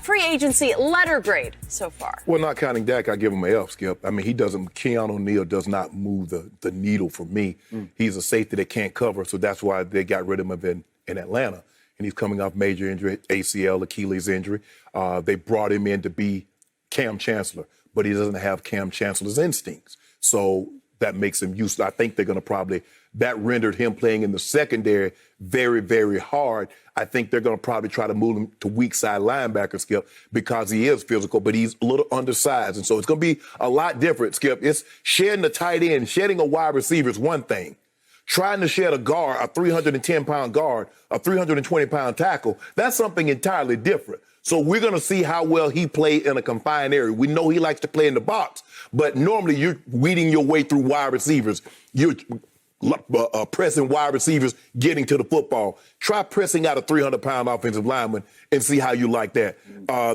free agency letter grade so far? Well, not counting Dak, I give him an F, Skip. I mean, Keanu Neal does not move the needle for me. He's a safety that can't cover, so that's why they got rid of him in Atlanta. And he's coming off major injury, ACL, Achilles injury. They brought him in to be Cam Chancellor, but he doesn't have Cam Chancellor's instincts. So that makes him useless. I think they're going to that rendered him playing in the secondary very, very hard. I think they're going to probably try to move him to weak side linebacker, Skip, because he is physical, but he's a little undersized. And so it's going to be a lot different, Skip. It's shedding a tight end, shedding a wide receiver is one thing. Trying to shed a guard, a 310-pound guard, a 320-pound tackle, that's something entirely different. So we're going to see how well he played in a confined area. We know he likes to play in the box, but normally you're weeding your way through wide receivers. You're pressing wide receivers, getting to the football. Try pressing out a 300-pound offensive lineman and see how you like that.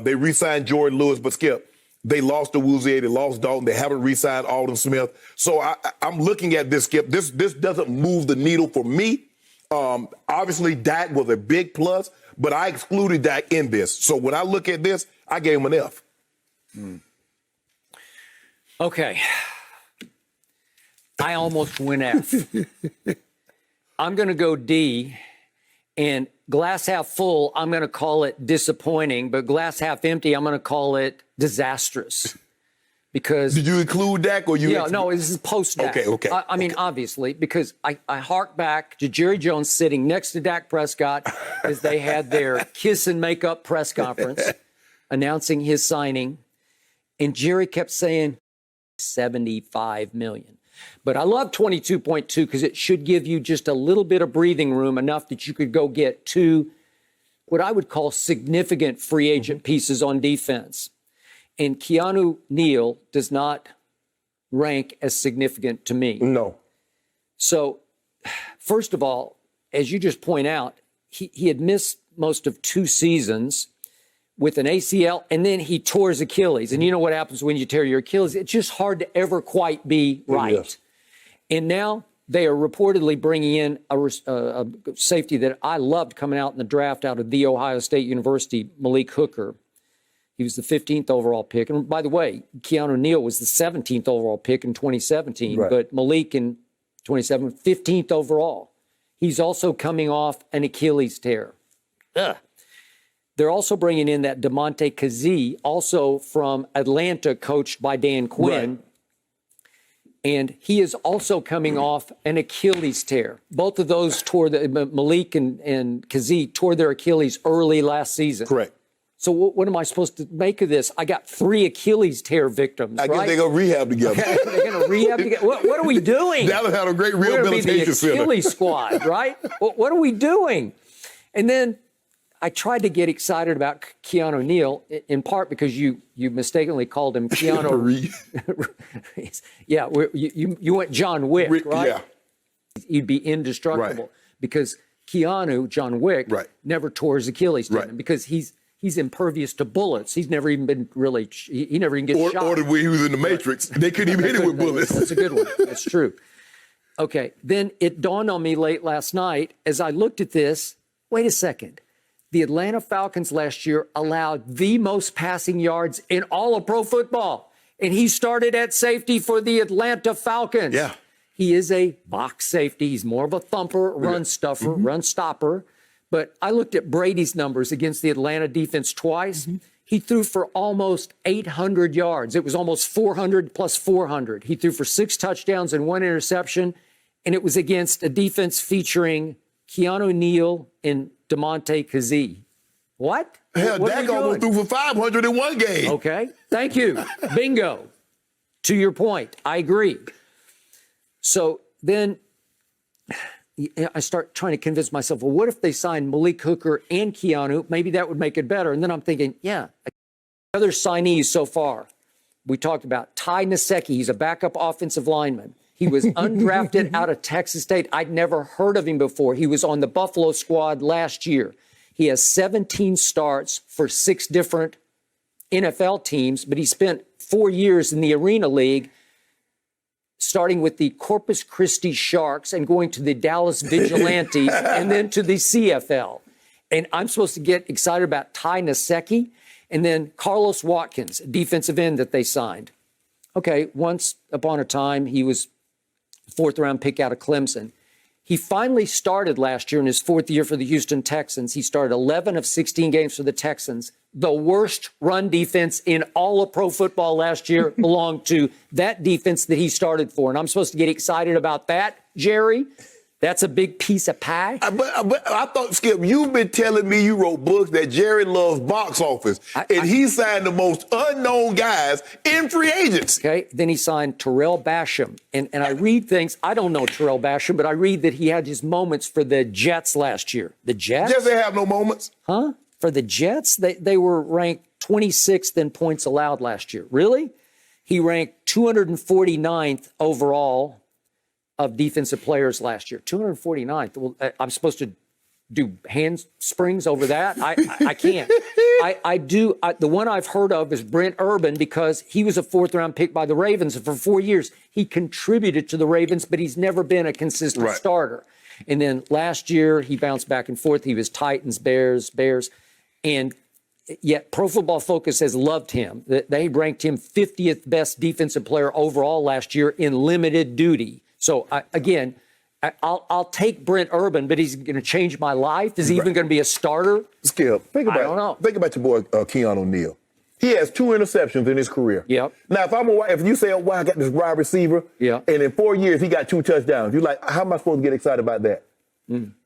They re-signed Jordan Lewis, but Skip, they lost to Woozier, they lost Dalton, they haven't re-signed Alden Smith. So I'm looking at this, Skip. This doesn't move the needle for me. Obviously, Dak was a big plus, but I excluded Dak in this. So when I look at this, I gave him an F. Okay. I almost went F. I'm going to go D, and glass half full, I'm going to call it disappointing, but glass half empty, I'm going to call it disastrous. Because did you include Dak or you? Yeah, no, this is post-Dak. Okay. I mean, obviously, because I hark back to Jerry Jones sitting next to Dak Prescott as they had their kiss and makeup press conference announcing his signing, and Jerry kept saying $75 million. But I love 22.2 because it should give you just a little bit of breathing room, enough that you could go get two, what I would call significant free agent pieces on defense. And Keanu Neal does not rank as significant to me. No. So, first of all, as you just point out, he had missed most of 2 seasons with an ACL, and then he tore his Achilles. And you know what happens when you tear your Achilles? It's just hard to ever quite be right. Yes. And now they are reportedly bringing in a safety that I loved coming out in the draft out of The Ohio State University, Malik Hooker. He was the 15th overall pick. And by the way, Keanu Neal was the 17th overall pick in 2017, right. But Malik in 2017, 15th overall. He's also coming off an Achilles tear. Ugh. They're also bringing in that DeMonte Kazee, also from Atlanta, coached by Dan Quinn. Right. And he is also coming off an Achilles tear. Both of those Malik and Kazee tore their Achilles early last season. Correct. So what am I supposed to make of this? I got 3 Achilles tear victims, I guess they go rehab together. Okay, they're going to rehab together. What are we doing? Dallas had a great rehabilitation center. The Achilles squad, right? What are we doing? And then I tried to get excited about Keanu Neal, in part because you mistakenly called him Keanu. Yeah, you went John Wick, right? Yeah. You'd be indestructible. Right. Because Keanu, John Wick, right. never tore his Achilles tendon, right. because he's impervious to bullets. He's never even been really, he never even gets shot. Or when he was in the Matrix, they couldn't even hit him with bullets. That's a good one. That's true. Okay, then it dawned on me late last night as I looked at this, wait a second. The Atlanta Falcons last year allowed the most passing yards in all of pro football. And he started at safety for the Atlanta Falcons. Yeah. He is a box safety. He's more of a thumper, run stuffer, run stopper. But I looked at Brady's numbers against the Atlanta defense twice. He threw for almost 800 yards. It was almost 400 plus 400. He threw for 6 touchdowns and 1 interception. And it was against a defense featuring Keanu Neal and DeMonte Kazee. What? Hell, Dak almost threw for 500 in one game. Okay, thank you. Bingo. To your point, I agree. So then I start trying to convince myself, well, what if they signed Malik Hooker and Keanu? Maybe that would make it better. And then I'm thinking, yeah, other signees so far. We talked about Ty Nsekhe. He's a backup offensive lineman. He was undrafted out of Texas State. I'd never heard of him before. He was on the Buffalo squad last year. He has 17 starts for 6 different NFL teams, but he spent 4 years in the Arena League, starting with the Corpus Christi Sharks and going to the Dallas Vigilantes and then to the CFL. And I'm supposed to get excited about Ty Nsekhe. And then Carlos Watkins, defensive end that they signed. Okay, once upon a time, he was fourth-round pick out of Clemson. He finally started last year in his fourth year for the Houston Texans. He started 11 of 16 games for the Texans. The worst run defense in all of pro football last year belonged to that defense that he started for. And I'm supposed to get excited about that, Jerry? That's a big piece of pie. But I thought, Skip, you've been telling me you wrote books that Jerry loves box office, and he signed the most unknown guys in free agents. Okay, then he signed Terrell Basham. And I read things, I don't know Terrell Basham, but I read that he had his moments for the Jets last year. The Jets? Jets ain't have no moments. Huh? For the Jets? They were ranked 26th in points allowed last year. Really? He ranked 249th overall of defensive players last year. 249th. Well, I'm supposed to do handsprings over that? I can't. I do. The one I've heard of is Brent Urban, because he was a fourth-round pick by the Ravens. And for 4 years, he contributed to the Ravens, but he's never been a consistent starter. And then last year, he bounced back and forth. He was Titans, Bears. And yet Pro Football Focus has loved him. They ranked him 50th best defensive player overall last year in limited duty. So, again, I'll take Brent Urban, but he's going to change my life. Is he even going to be a starter? Skip, I don't know. Think about your boy, Keon O'Neal. He has 2 interceptions in his career. Yep. Now, if you say, I got this wide receiver, and in 4 years he got 2 touchdowns, you're like, how am I supposed to get excited about that?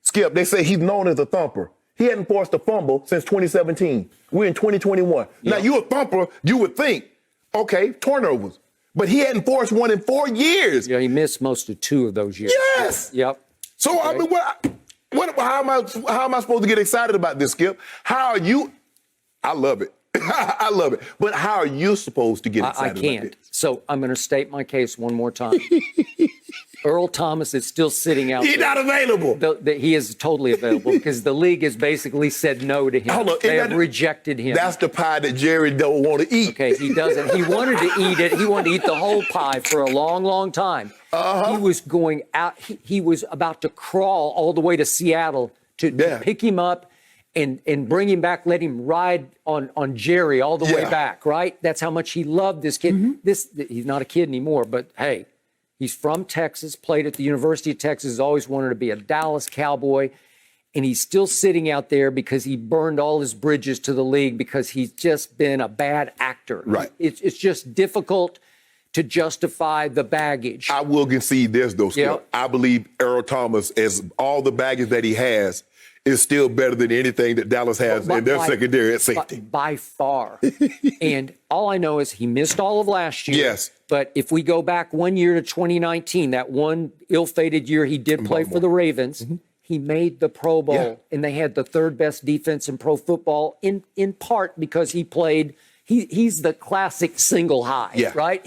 Skip, they say he's known as a thumper. He hadn't forced a fumble since 2017. We're in 2021. Now, you a thumper, you would think, okay, turnovers. But he hadn't forced one in 4 years. Yeah, he missed most of 2 of those years. Yes. Yep. So, okay. I mean, how am I supposed to get excited about this, Skip? How are you? I love it. I love it. But how are you supposed to get excited I can't. about this? So I'm going to state my case one more time. Earl Thomas is still sitting out there. He's not available. He is totally available because the league has basically said no to him. They have rejected him. That's the pie that Jerry don't want to eat. Okay, he doesn't. He wanted to eat it. He wanted to eat the whole pie for a long, long time. He was going out. He was about to crawl all the way to Seattle to pick him up and bring him back, let him ride on Jerry all the way back, right? That's how much he loved this kid. He's not a kid anymore, but hey, he's from Texas, played at the University of Texas, always wanted to be a Dallas Cowboy, and he's still sitting out there because he burned all his bridges to the league because he's just been a bad actor. Right. It's just difficult to justify the baggage. I will concede this, though, Skip. I believe Earl Thomas, as all the baggage that he has, is still better than anything that Dallas has in their secondary at safety. By far. And all I know is he missed all of last year. Yes. But if we go back 1 year to 2019, that one ill-fated year he did play for the Ravens, he made the Pro Bowl, and they had the 3rd best defense in pro football, in part because he played, he's the classic single high, right?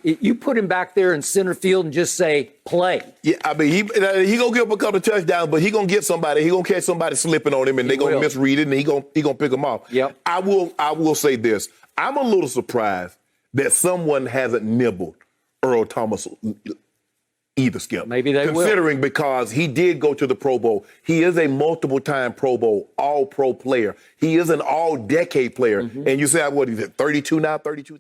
You put him back there in center field and just say, play. Yeah, I mean, he going to give up a couple of touchdowns, but he going to get somebody. He going to catch somebody slipping on him, and they going to misread it, and he going to pick him off. Yep. I will say this. I'm a little surprised that someone hasn't nibbled Earl Thomas either, Skip. Maybe they will. Considering because he did go to the Pro Bowl. He is a multiple-time Pro Bowl, all-pro player. He is an all-decade player. And you say, what is it, 32 now, 32?